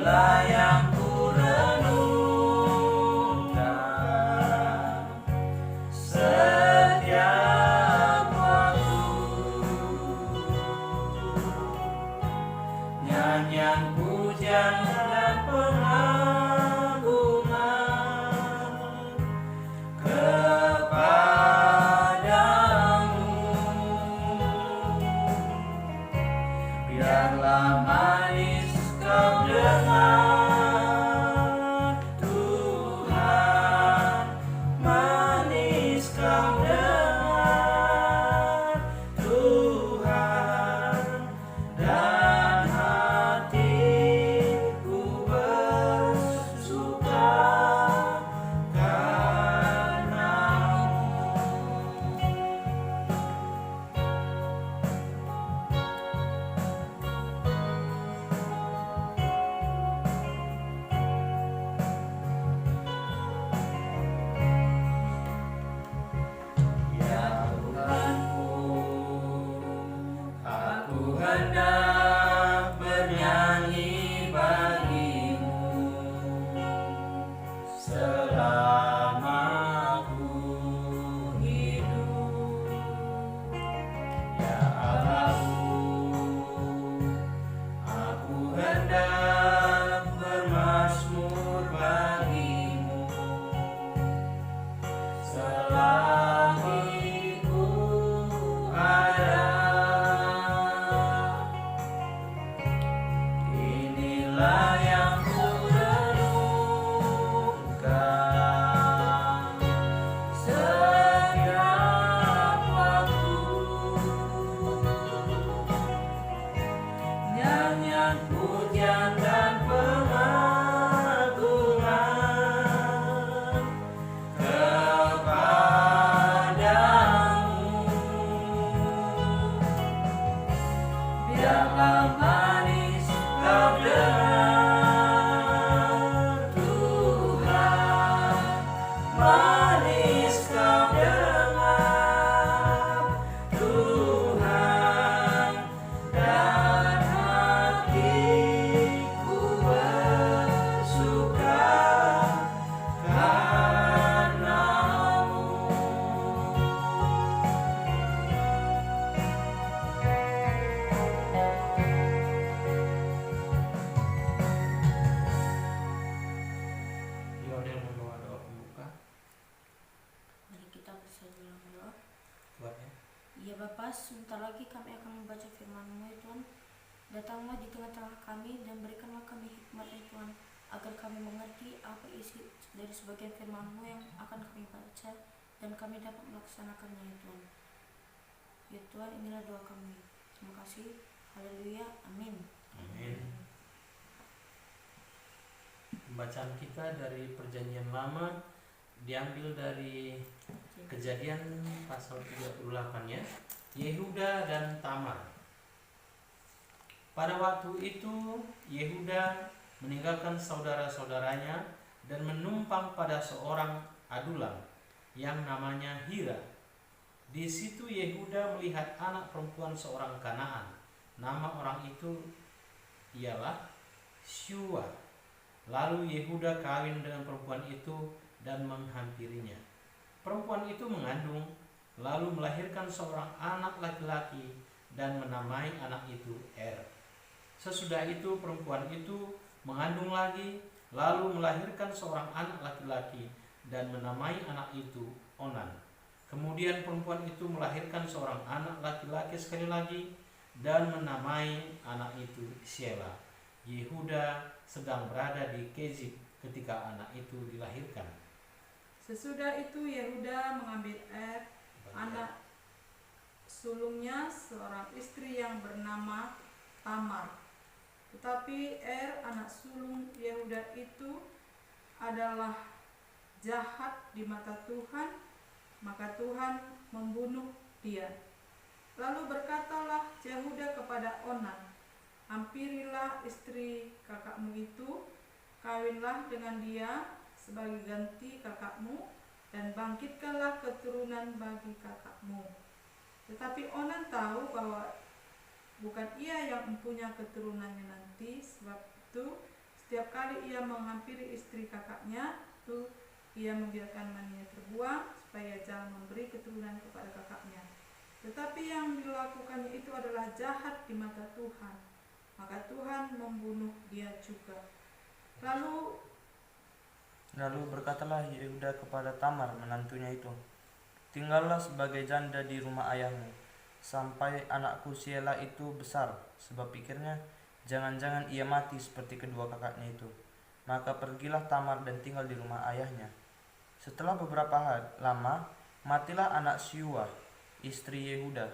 Inilah yang ku renungkan setiap waktu, nyanyian pujian dan pengagungan kepadamu. Biarlah manis kau dengar, Tuhan, manis kau dengar, Tuhan, dan hatiku bersuka karenamu. Ya Tuhanku, aku hendak bernyanyi bagimu selama aku hidup. Ya Allahku, aku hendak bermazmur bagimu selagi ku ada. Inilah yang ku renungkan setiap waktu, nyanyian pujian dan pengagungan kepadamu. Biarlah manis kau dengar, Tuhan, manis kau dengar, Tuhan, dan hatiku bersuka karenamu. Yaudah, membawa doa pembuka. Mari kita bersatu dalam doa. Buat ya. Ya Bapa, sebentar lagi kami akan membaca firman-Mu ya Tuhan. Datanglah di tengah-tengah kami dan berikanlah kami hikmat ya Tuhan, agar kami mengerti apa isi dari sebagian firman-Mu yang akan kami baca dan kami dapat melaksanakannya ya Tuhan. Ya Tuhan, inilah doa kami. Terima kasih. Haleluya. Amin. Amin. Pembacaan kita dari Perjanjian Lama diambil dari Kejadian pasal 38 ya. Yehuda dan Tamar. Pada waktu itu Yehuda meninggalkan saudara-saudaranya dan menumpang pada seorang adulam yang namanya Hira. Di situ Yehuda melihat anak perempuan seorang Kanaan. Nama orang itu ialah Syua. Lalu Yehuda kawin dengan perempuan itu dan menghampirinya. Perempuan itu mengandung, lalu melahirkan seorang anak laki-laki dan menamai anak itu Er. Sesudah itu perempuan itu mengandung lagi, lalu melahirkan seorang anak laki-laki dan menamai anak itu Onan. Kemudian perempuan itu melahirkan seorang anak laki-laki sekali lagi dan menamai anak itu Shelah. Yehuda sedang berada di Kezib ketika anak itu dilahirkan. Sesudah itu Yehuda mengambil Er, anak sulungnya, seorang istri yang bernama Tamar. Tetapi Er, anak sulung Yehuda itu adalah jahat di mata Tuhan, maka Tuhan membunuh dia. Lalu berkatalah Yehuda kepada Onan, hampirilah istri kakakmu itu, kawinlah dengan dia sebagai ganti kakakmu, dan bangkitkanlah keturunan bagi kakakmu. Tetapi Onan tahu bahwa bukan ia yang mempunyai keturunannya nanti, sebab itu Setiap kali ia menghampiri istri kakaknya, itu ia membiarkan maninya terbuang supaya jangan memberi keturunan kepada kakaknya. Tetapi yang dilakukannya itu adalah jahat di mata Tuhan, maka Tuhan membunuh dia juga. Lalu berkatalah Yehuda kepada Tamar menantunya itu, "Tinggallah sebagai janda di rumah ayahmu, sampai anakku Shelah itu besar." Sebab pikirnya, jangan-jangan ia mati seperti kedua kakaknya itu. Maka pergilah Tamar dan tinggal di rumah ayahnya. Setelah beberapa lama, matilah anak Syuah, istri Yehuda.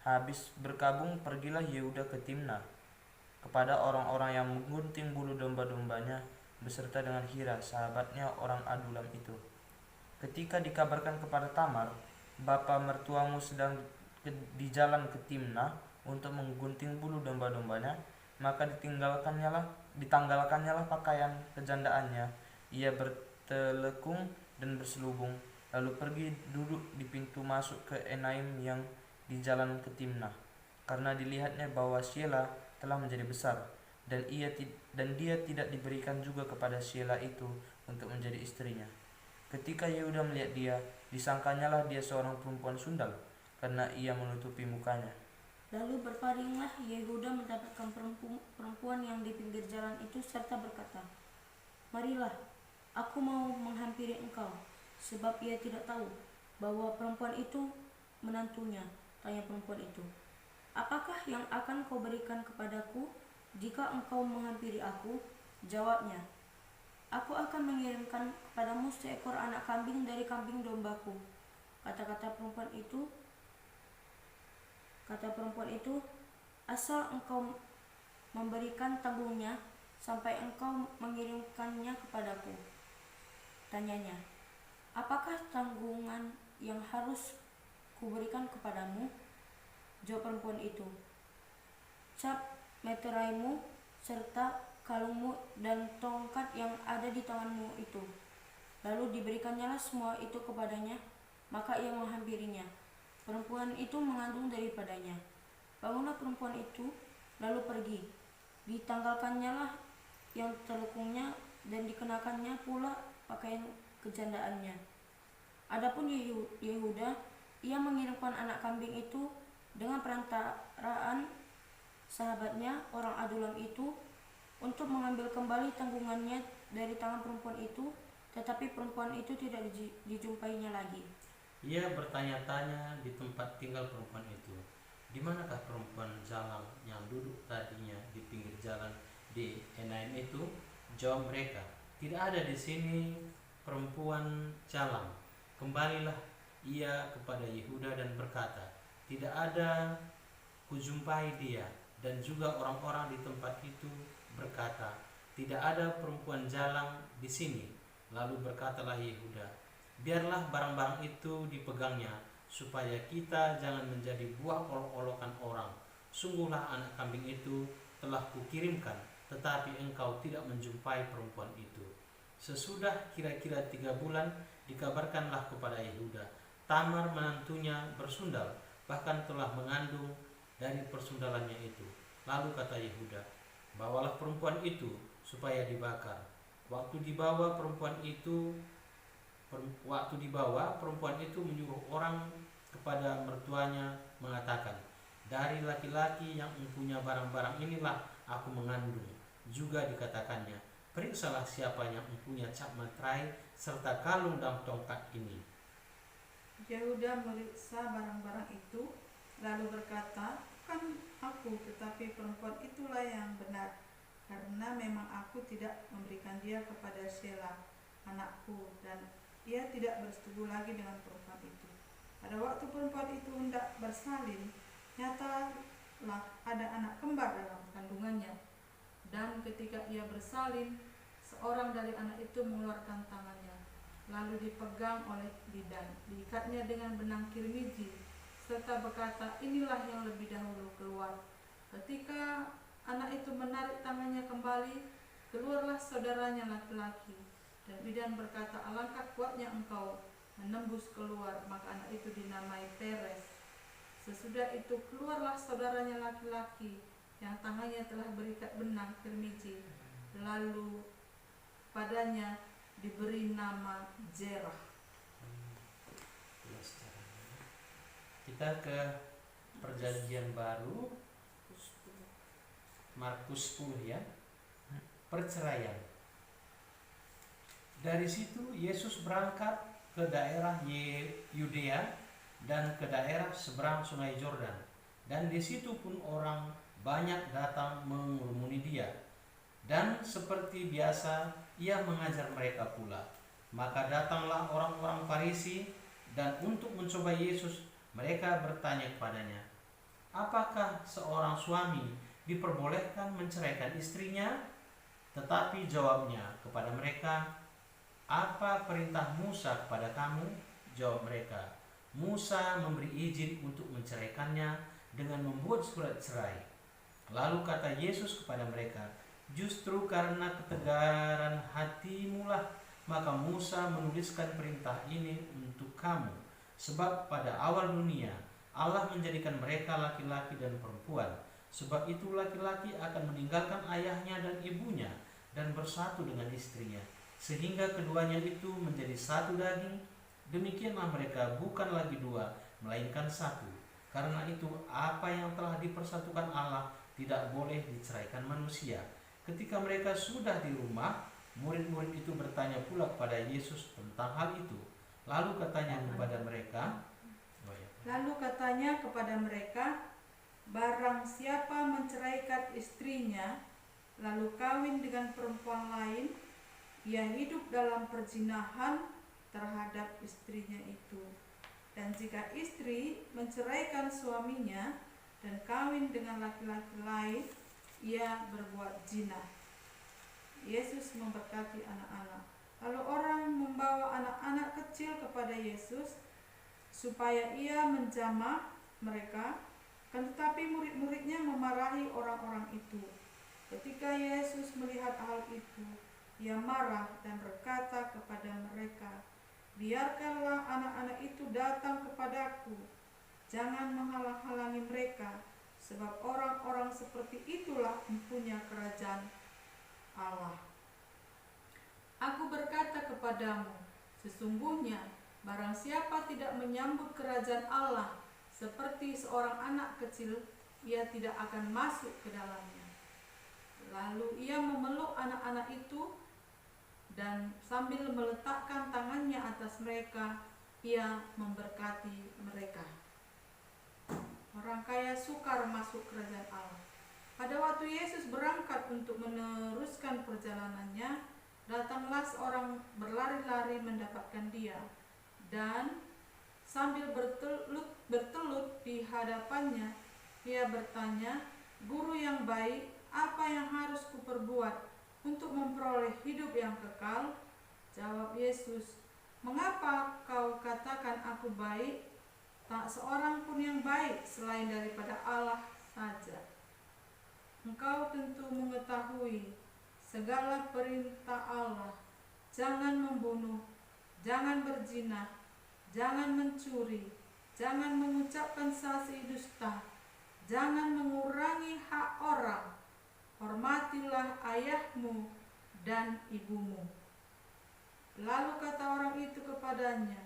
Habis berkabung, pergilah Yehuda ke Timna kepada orang-orang yang menggunting bulu domba-dombanya beserta dengan Hira, sahabatnya orang Adulam itu. Ketika dikabarkan kepada Tamar, bapa mertuamu sedang di jalan ke Timna untuk menggunting bulu domba-dombanya, maka ditanggalkannya lah pakaian kejandaannya. Ia bertelekung dan berselubung, lalu pergi duduk di pintu masuk ke Enaim yang di jalan ke Timna, karena dilihatnya bahwa Shelah telah menjadi besar, dan dia tidak diberikan juga kepada Shelah itu untuk menjadi istrinya. Ketika Yehuda melihat dia, disangkanyalah dia seorang perempuan sundal, karena ia menutupi mukanya. Lalu berpalinglah Yehuda mendapatkan perempuan yang di pinggir jalan itu serta berkata, "Marilah, aku mau menghampiri engkau." Sebab ia tidak tahu bahwa perempuan itu menantunya. Tanya perempuan itu, "Apakah yang akan kau berikan kepadaku jika engkau menghampiri aku?" Jawabnya, "Aku akan mengirimkan kepadamu seekor anak kambing dari kambing dombaku." Kata perempuan itu, "Asal engkau memberikan tanggungnya sampai engkau mengirimkannya kepadaku." Tanyanya, "Apakah tanggungan yang harus kuberikan kepadamu?" Jawab perempuan itu, "Cap meteraimu serta kalungmu dan tongkat yang ada di tanganmu itu." Lalu diberikannya semua itu kepadanya, maka ia menghampirinya. Perempuan itu mengandung daripadanya. Bangunlah perempuan itu, lalu pergi. Ditanggalkannya yang telekungnya dan dikenakannya pula pakaian kejandaannya. Adapun Yehuda, ia mengirimkan anak kambing itu dengan perantaraan sahabatnya orang Adulam itu untuk mengambil kembali tanggungannya dari tangan perempuan itu, tetapi perempuan itu tidak dijumpainya lagi. Ia bertanya-tanya di tempat tinggal perempuan itu, "Di manakah perempuan jalang yang duduk tadinya di pinggir jalan di Enaim itu?" Jawab mereka, "Tidak ada di sini perempuan jalang." Kembalilah ia kepada Yehuda dan berkata, "Tidak ada kujumpai dia." Dan juga orang-orang di tempat itu berkata, "Tidak ada perempuan jalang di sini." Lalu berkatalah Yehuda, "Biarlah barang-barang itu dipegangnya, supaya kita jangan menjadi buah olok-olokan orang. Sungguhlah anak kambing itu telah kukirimkan, tetapi engkau tidak menjumpai perempuan itu." Sesudah kira-kira 3 bulan, dikabarkanlah kepada Yehuda, Tamar menantunya bersundal, bahkan telah mengandung dari persundalannya itu. Lalu kata Yehuda, "Bawalah perempuan itu supaya dibakar." Waktu dibawa perempuan itu menyuruh orang kepada mertuanya mengatakan, "Dari laki-laki yang mempunyai barang-barang inilah aku mengandung." Juga dikatakannya, "Periksalah siapa yang mempunyai cap materai serta kalung dan tongkat ini." Yehuda meriksa barang-barang itu, lalu berkata, "Bukan aku, tetapi perempuan itulah yang benar, karena memang aku tidak memberikan dia kepada Shelah, anakku, dan ia tidak bersetubuh lagi dengan perempuan itu." Pada waktu perempuan itu hendak bersalin, nyatalah ada anak kembar dalam kandungannya. Dan ketika ia bersalin, seorang dari anak itu mengeluarkan tangannya, lalu dipegang oleh bidan, diikatnya dengan benang kirmiji, serta berkata, "Inilah yang lebih dahulu keluar." Ketika anak itu menarik tangannya kembali, keluarlah saudaranya laki-laki. Dan bidan berkata, "Alangkah kuatnya engkau menembus keluar." Maka anak itu dinamai Peres. Sesudah itu keluarlah saudaranya laki-laki yang tangannya telah berikat benang kirmiji. Lalu padanya diberi nama Zerah. Kita ke Perjanjian Baru, Markus 10 ya. Perceraian. Dari situ Yesus berangkat ke daerah Yudea dan ke daerah seberang Sungai Yordan. Dan di situ pun orang banyak datang mengurumuni dia. Dan seperti biasa ia mengajar mereka pula. Maka datanglah orang-orang Farisi, dan untuk mencoba Yesus mereka bertanya kepadanya, apakah seorang suami diperbolehkan menceraikan istrinya? Tetapi jawabnya kepada mereka, apa perintah Musa kepada kamu? Jawab mereka, Musa memberi izin untuk menceraikannya dengan membuat surat cerai. Lalu kata Yesus kepada mereka, justru karena ketegaran hatimulah maka Musa menuliskan perintah ini untuk kamu. Sebab pada awal dunia Allah menjadikan mereka laki-laki dan perempuan. Sebab itu laki-laki akan meninggalkan ayahnya dan ibunya dan bersatu dengan istrinya, sehingga keduanya itu menjadi satu daging. Demikianlah mereka bukan lagi dua, melainkan satu. Karena itu apa yang telah dipersatukan Allah tidak boleh diceraikan manusia. Ketika mereka sudah di rumah, murid-murid itu bertanya pula kepada Yesus tentang hal itu. Lalu katanya kepada mereka, barang siapa menceraikan istrinya lalu kawin dengan perempuan lain, ia hidup dalam perzinahan terhadap istrinya itu. Dan jika istri menceraikan suaminya dan kawin dengan laki-laki lain, ia berbuat zina. Yesus memberkati anak-anak. Lalu orang membawa anak-anak kecil kepada Yesus supaya ia menjamah mereka, tetapi murid-muridnya memarahi orang-orang itu. Ketika Yesus melihat hal itu, ia marah dan berkata kepada mereka, biarkanlah anak-anak itu datang kepadaku, jangan menghalang-halangi mereka, sebab orang-orang seperti itulah mempunyai kerajaan Allah. Aku berkata kepadamu, sesungguhnya barang siapa tidak menyambut kerajaan Allah seperti seorang anak kecil, ia tidak akan masuk ke dalamnya. Lalu ia memeluk anak-anak itu dan sambil meletakkan tangannya atas mereka, ia memberkati mereka. Orang kaya sukar masuk kerajaan Allah. Pada waktu Yesus berangkat untuk meneruskan perjalanannya, datanglah seorang berlari-lari mendapatkan dia, dan sambil bertelut di hadapannya, ia bertanya, Guru yang baik, apa yang harus kuperbuat untuk memperoleh hidup yang kekal? Jawab Yesus, mengapa kau katakan aku baik? Tak seorang pun yang baik selain daripada Allah saja. Engkau tentu mengetahui segala perintah Allah, jangan membunuh, jangan berzina, jangan mencuri, jangan mengucapkan saksi dusta, jangan mengurangi hak orang, hormatilah ayahmu dan ibumu. Lalu kata orang itu kepadanya,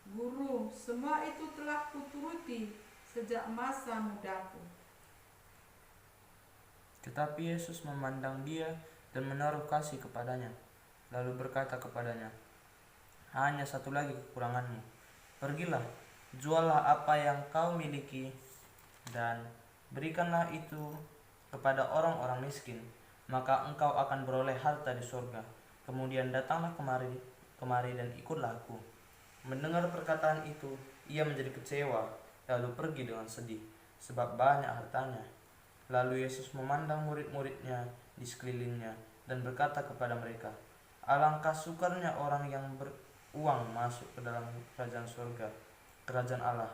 Guru, semua itu telah kuturuti sejak masa mudaku. Tetapi Yesus memandang dia dan menaruh kasih kepadanya, lalu berkata kepadanya, hanya satu lagi kekuranganmu. Pergilah, juallah apa yang kau miliki dan berikanlah itu kepada orang-orang miskin, maka engkau akan beroleh harta di surga. Kemudian datanglah kemari dan ikutlah aku. Mendengar perkataan itu, ia menjadi kecewa, lalu pergi dengan sedih, sebab banyak hartanya. Lalu Yesus memandang murid-muridnya di sekelilingnya dan berkata kepada mereka, alangkah sukarnya orang yang beruang masuk ke dalam kerajaan surga, kerajaan Allah.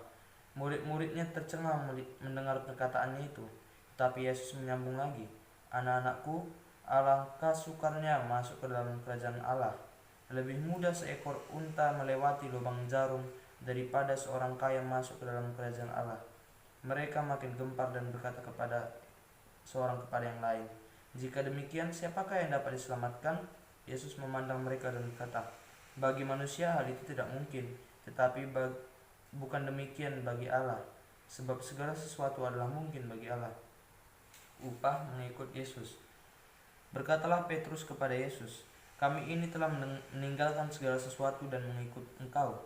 Murid-muridnya tercengang mendengar perkataannya itu. Tapi Yesus menyambung lagi, anak-anakku, alangkah sukarnya masuk ke dalam kerajaan Allah. Lebih mudah seekor unta melewati lubang jarum daripada seorang kaya masuk ke dalam kerajaan Allah. Mereka makin gempar dan berkata kepada seorang kepada yang lain, Jika demikian, siapakah yang dapat diselamatkan? Yesus memandang mereka dan berkata, bagi manusia hal itu tidak mungkin, tetapi bukan demikian bagi Allah, sebab segala sesuatu adalah mungkin bagi Allah. Upah mengikut Yesus. Berkatalah Petrus kepada Yesus, kami ini telah meninggalkan segala sesuatu dan mengikut Engkau.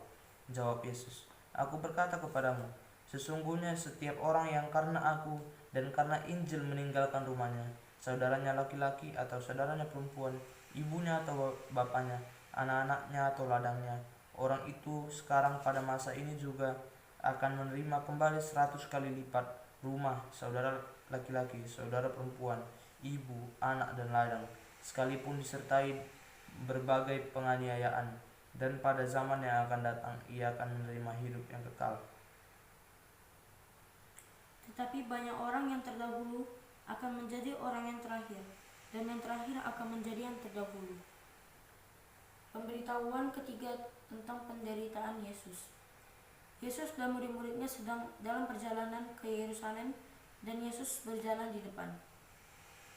Jawab Yesus, aku berkata kepadamu, sesungguhnya setiap orang yang karena aku dan karena Injil meninggalkan rumahnya, saudaranya laki-laki atau saudaranya perempuan, ibunya atau bapaknya, anak-anaknya atau ladangnya, orang itu sekarang pada masa ini juga akan menerima kembali 100 kali lipat rumah, saudara laki-laki, saudara perempuan, ibu, anak dan ladang, sekalipun disertai berbagai penganiayaan, dan pada zaman yang akan datang ia akan menerima hidup yang kekal. Tetapi banyak orang yang terdahulu akan menjadi orang yang terakhir, dan yang terakhir akan menjadi yang terdahulu. Pemberitahuan ketiga tentang penderitaan Yesus. Yesus dan murid-muridnya sedang dalam perjalanan ke Yerusalem, dan Yesus berjalan di depan.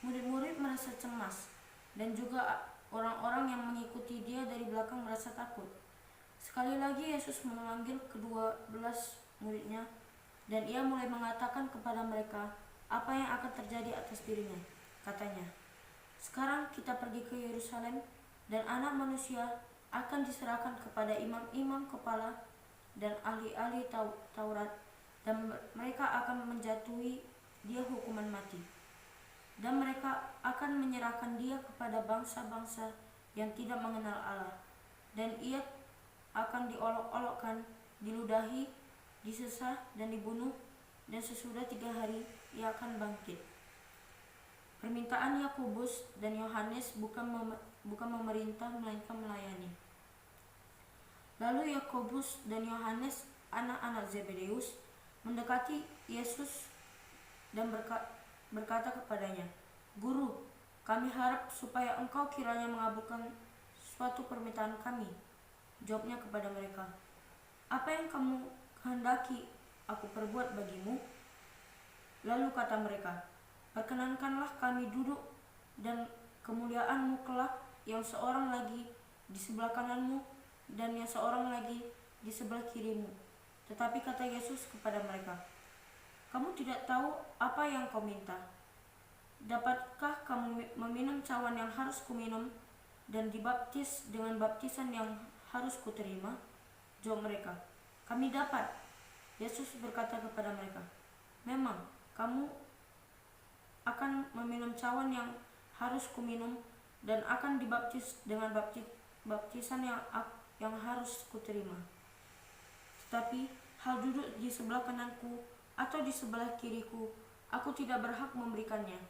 Murid-murid merasa cemas, dan juga orang-orang yang mengikuti dia dari belakang merasa takut. Sekali lagi Yesus memanggil ke-12 muridnya, dan ia mulai mengatakan kepada mereka apa yang akan terjadi atas dirinya. Katanya, sekarang kita pergi ke Yerusalem, dan Anak Manusia akan diserahkan kepada imam-imam kepala dan ahli-ahli Taurat, dan mereka akan menjatuhi dia hukuman mati. Dan mereka akan menyerahkan dia kepada bangsa-bangsa yang tidak mengenal Allah, dan ia akan diolok-olokkan, diludahi, disesah dan dibunuh, dan sesudah 3 hari ia akan bangkit. Permintaan Yakobus dan Yohanes bukan memerintah melainkan melayani. Lalu Yakobus dan Yohanes, anak-anak Zebedeus, mendekati Yesus dan berkata kepadanya, Guru, kami harap supaya engkau kiranya mengabulkan suatu permintaan kami. Jawabnya kepada mereka, apa yang kamu kehendaki aku perbuat bagimu? Lalu kata mereka, perkenankanlah kami duduk dan kemuliaanmu kelak, yang seorang lagi di sebelah kananmu dan yang seorang lagi di sebelah kirimu. Tetapi kata Yesus kepada mereka, kamu tidak tahu apa yang kau minta. Dapatkah kamu meminum cawan yang harus kuminum dan dibaptis dengan baptisan yang harus kuterima? Jawab mereka, kami dapat. Yesus berkata kepada mereka, memang kamu akan meminum cawan yang harus kuminum dan akan dibaptis dengan baptisan yang harus kuterima. Tetapi hal duduk di sebelah kananku atau di sebelah kiriku, aku tidak berhak memberikannya.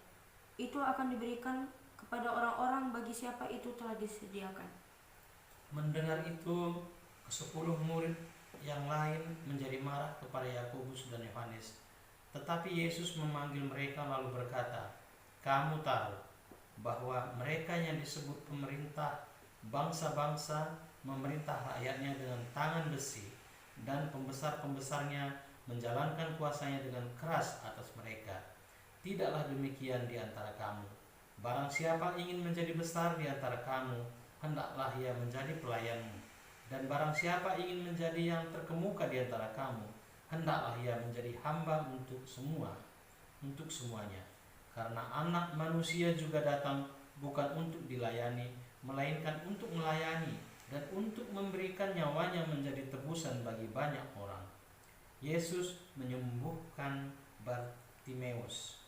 Itu akan diberikan kepada orang-orang bagi siapa itu telah disediakan. Mendengar itu, ke-10 murid yang lain menjadi marah kepada Yakobus dan Yohanes. Tetapi Yesus memanggil mereka lalu berkata, kamu tahu bahwa mereka yang disebut pemerintah bangsa-bangsa memerintah rakyatnya dengan tangan besi, dan pembesar-pembesarnya menjalankan kuasanya dengan keras atas mereka. Tidaklah demikian di antara kamu. Barang siapa ingin menjadi besar di antara kamu, hendaklah ia menjadi pelayanmu. Dan barang siapa ingin menjadi yang terkemuka di antara kamu, hendaklah ia menjadi hamba untuk semuanya. Karena Anak Manusia juga datang bukan untuk dilayani, melainkan untuk melayani dan untuk memberikan nyawanya menjadi tebusan bagi banyak orang. Yesus menyembuhkan Bartimeus.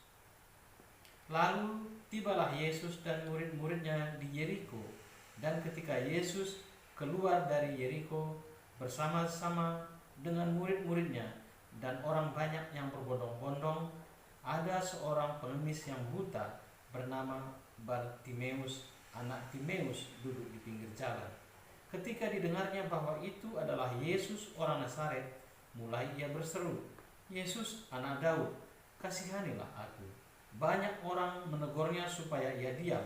Lalu tibalah Yesus dan murid-muridnya di Yeriko, dan ketika Yesus keluar dari Yeriko bersama-sama dengan murid-muridnya dan orang banyak yang berbondong-bondong, ada seorang pengemis yang buta bernama Bartimeus, anak Timeus, duduk di pinggir jalan. Ketika didengarnya bahwa itu adalah Yesus orang Nazaret, mulai ia berseru, Yesus anak Daud, kasihanilah aku. Banyak orang menegurnya supaya ia diam,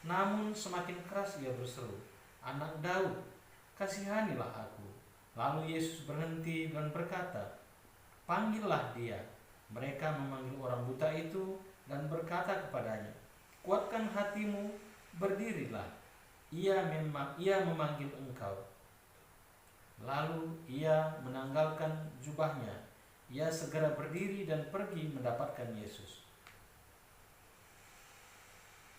namun semakin keras ia berseru, anak Daud, kasihanilah aku. Lalu Yesus berhenti dan berkata, panggillah dia. Mereka memanggil orang buta itu dan berkata kepadanya, kuatkan hatimu, berdirilah. Ia memanggil engkau. Lalu ia menanggalkan jubahnya. Ia segera berdiri dan pergi mendapatkan Yesus.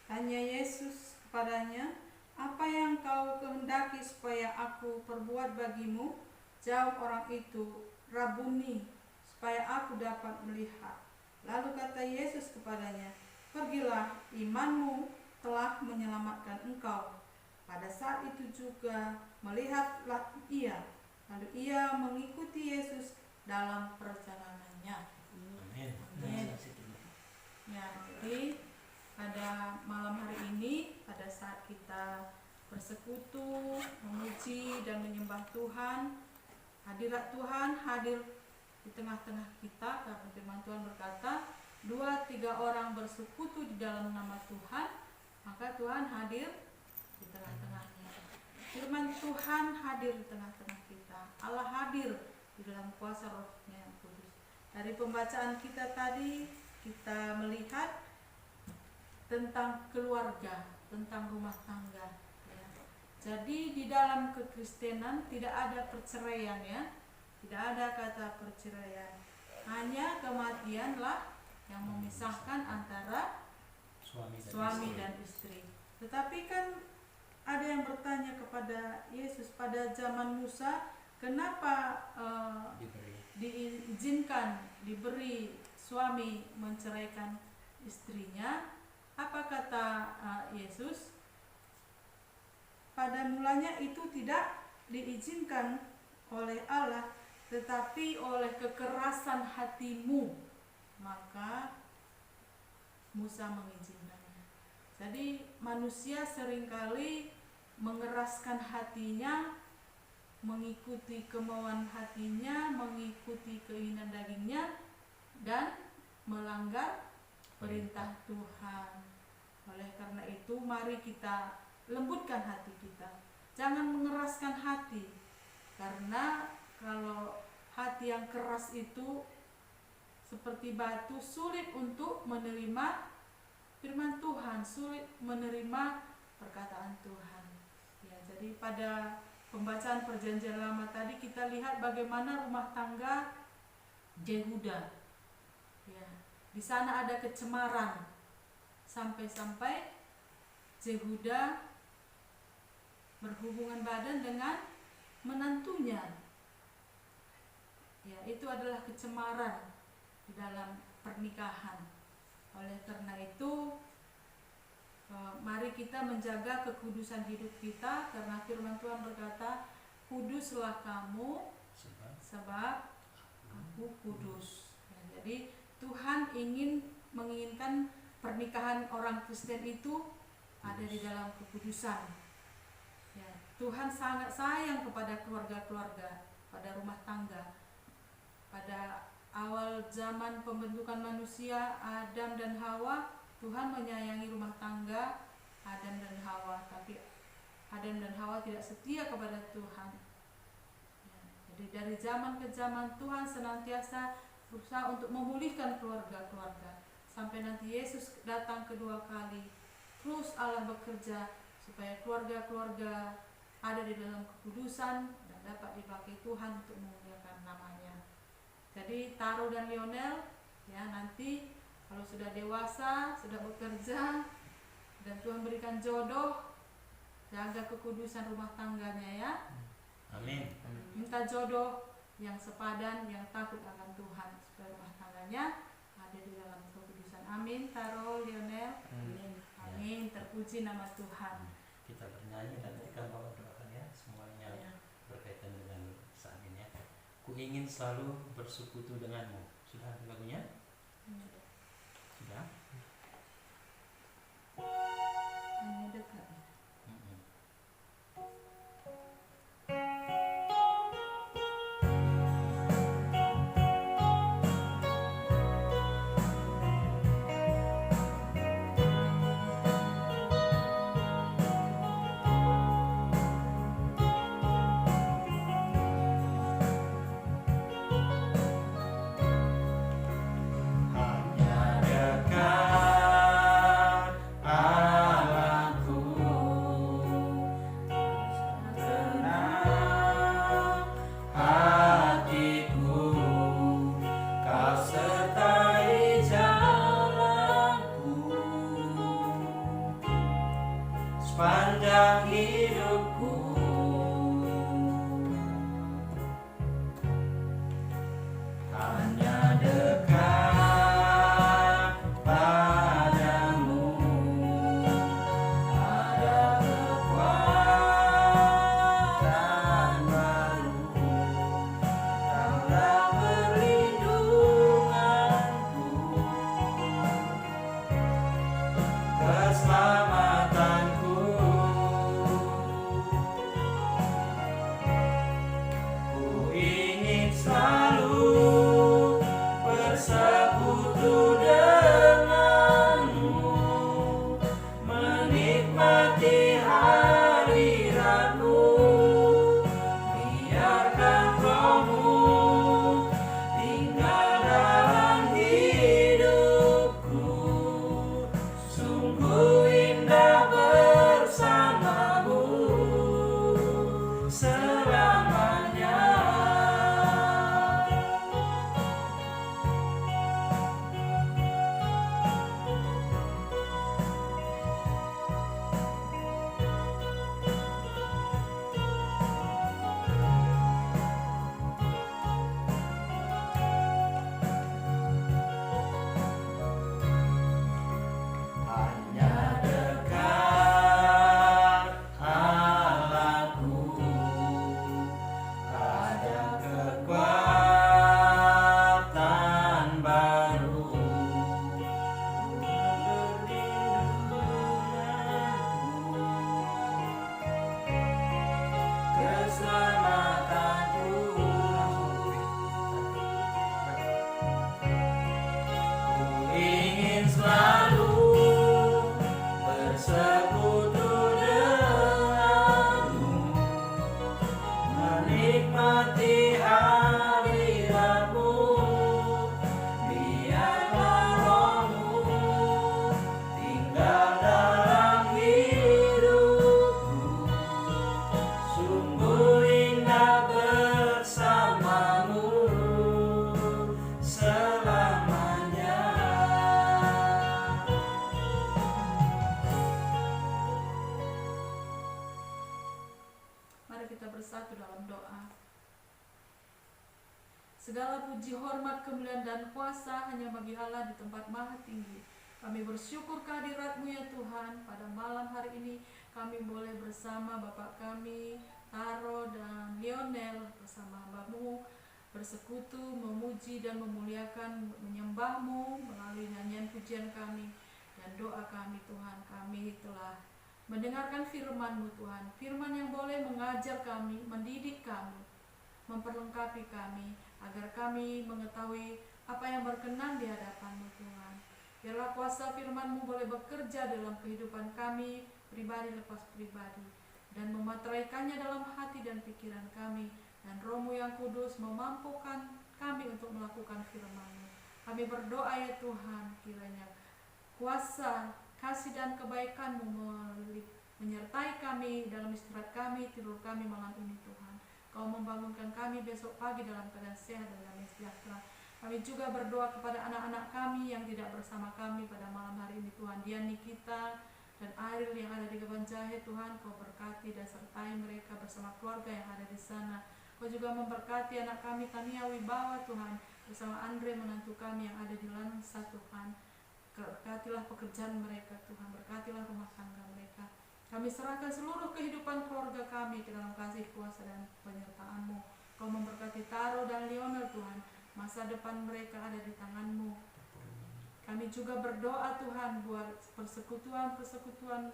Tanya Yesus kepadanya, "Apa yang kau kehendaki supaya aku perbuat bagimu?" Jawab orang itu, "Rabuni, supaya aku dapat melihat." Lalu kata Yesus kepadanya, "Pergilah, imanmu telah menyelamatkan engkau." Pada saat itu juga melihatlah ia, lalu ia mengikuti Yesus dalam perjalanannya. Amin. Amin. Ya, jadi pada malam hari ini, pada saat kita bersekutu, memuji dan menyembah Tuhan, hadirat Tuhan hadir di tengah-tengah kita, karena firman Tuhan berkata, 2-3 orang bersekutu di dalam nama Tuhan, maka Tuhan hadir di tengah-tengahnya. Firman Tuhan hadir di tengah-tengah kita. Allah hadir di dalam kuasa Roh-Nya yang kudus. Dari pembacaan kita tadi, kita melihat tentang keluarga, tentang rumah tangga. Ya. Jadi di dalam kekristenan tidak ada perceraian, ya, tidak ada kata perceraian. Hanya kematianlah yang memisahkan antara suami dan istri. Tetapi kan ada yang bertanya kepada Yesus, pada zaman Musa, kenapa diberi suami menceraikan istrinya? Apa kata Yesus? Pada mulanya itu tidak diizinkan oleh Allah, tetapi oleh kekerasan hatimu, maka Musa mengizinkannya. Jadi manusia seringkali mengeraskan hatinya, mengikuti kemauan hatinya, mengikuti keinginan dagingnya, dan melanggar perintah Tuhan. Oleh karena itu, mari kita lembutkan hati kita. Jangan mengeraskan hati, karena kalau hati yang keras itu seperti batu, sulit untuk menerima firman Tuhan, sulit menerima perkataan Tuhan. Ya, jadi pada pembacaan Perjanjian Lama tadi kita lihat bagaimana rumah tangga Yehuda. Ya, di sana ada kecemaran, sampai-sampai Yehuda berhubungan badan dengan menantunya. Ya, itu adalah kecemaran di dalam pernikahan. Oleh karena itu, mari kita menjaga kekudusan hidup kita, karena firman Tuhan berkata, "Kuduslah kamu sebab aku kudus." Ya, jadi Tuhan menginginkan pernikahan orang Kristen itu ada di dalam kekudusan. Ya, Tuhan sangat sayang kepada keluarga-keluarga, pada rumah tangga. Pada awal zaman pembentukan manusia, Adam dan Hawa, Tuhan menyayangi rumah tangga Adam dan Hawa, tapi Adam dan Hawa tidak setia kepada Tuhan. Ya, jadi dari zaman ke zaman Tuhan senantiasa berusaha untuk memulihkan keluarga-keluarga, sampai nanti Yesus datang kedua kali. Terus Allah bekerja supaya keluarga-keluarga ada di dalam kekudusan dan dapat dipakai Tuhan untuk memuliakan namanya. Jadi Taro dan Lionel, ya, nanti kalau sudah dewasa, sudah bekerja, dan Tuhan berikan jodoh, jaga kekudusan rumah tangganya, ya. Amin. Minta jodoh yang sepadan, yang takut akan Tuhan, supaya rumah tangganya ada di dalam kekudusan. Amin. Taro, Lionel. Amin. Terpuji nama Tuhan. Kita bernyanyi dan ketika Bapak doakan, ya, semuanya berkaitan dengan saat ini, ya. Ku ingin selalu bersekutu denganmu. Sudah ada lagunya? Sudah? Ini dekat. Hanya sepanjang hidupku. Hanya dekat padamu ada kekuatan baru. Kaulah perlindunganku, keselamatanku. Ku ingin selalu bersekutu denganmu, menikmati hadiratmu. Biarkan Rohmu tinggal dalam hidupku. Sungguh indah bersamamu selamanya. Hanya dekat Allahku ada kekuatan baru. Keselamatanku. Ku ingin selalu bersekutu denganmu, menikmati hadiratmu. Biarlah Rohmu tinggal dalam hidupku. Sungguh indah bersamamu selamanya. Mari kita bersatu dalam doa. Segala puji, hormat, kemuliaan, dan kuasa hanya bagi Allah di tempat maha tinggi. Kami bersyukur kehadirat-Mu ya Tuhan. Pada malam hari ini kami boleh bersama Bapak kami, Taro dan Lionel, bersama hamba-Mu, bersekutu, memuji dan memuliakan, menyembah-Mu melalui nyanyian pujian kami dan doa kami Tuhan. Kami telah mendengarkan firman-Mu Tuhan, firman yang boleh mengajar kami, mendidik kami, memperlengkapi kami, agar kami mengetahui apa yang berkenan di hadapan-Mu Tuhan. Biarlah kuasa firman-Mu boleh bekerja dalam kehidupan kami, pribadi lepas pribadi, dan memateraikannya dalam hati dan pikiran kami, dan Roh-Mu yang kudus memampukan kami untuk melakukan firman-Mu. Kami berdoa ya Tuhan, kiranya kuasa, kasih dan kebaikan-Mu menyertai kami dalam istirahat kami, tidur kami malam ini Tuhan. Kau membangunkan kami besok pagi dalam keadaan sehat dan damai sejahtera. Kami juga berdoa kepada anak-anak kami yang tidak bersama kami pada malam hari ini Tuhan. Dian Nikita dan Ariel yang ada di Kebon Jahe Tuhan, Kau berkati dan sertai mereka bersama keluarga yang ada di sana. Kau juga memberkati anak kami Tania Wibawa Tuhan, bersama Andre menantu kami yang ada di Lansa Tuhan. Berkatilah pekerjaan mereka Tuhan, berkatilah rumah tangga mereka. Kami serahkan seluruh kehidupan keluarga kami ke dalam kasih kuasa dan penyertaan-Mu. Kau memberkati Taro dan Lionel Tuhan, masa depan mereka ada di tangan-Mu. Kami juga berdoa Tuhan buat persekutuan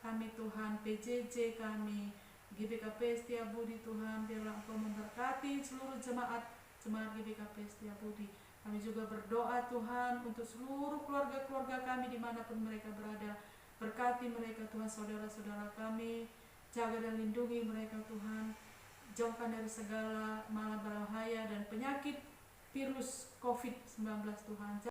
kami Tuhan, PJJ kami, GBKP Setiabudi Tuhan. Biarlah Engkau memberkati seluruh jemaat GBKP Setiabudi. Kami juga berdoa Tuhan untuk seluruh keluarga-keluarga kami dimanapun mereka berada. Berkati mereka Tuhan, saudara-saudara kami, jaga dan lindungi mereka Tuhan. Jauhkan dari segala malapetaka dan penyakit virus COVID-19 Tuhan.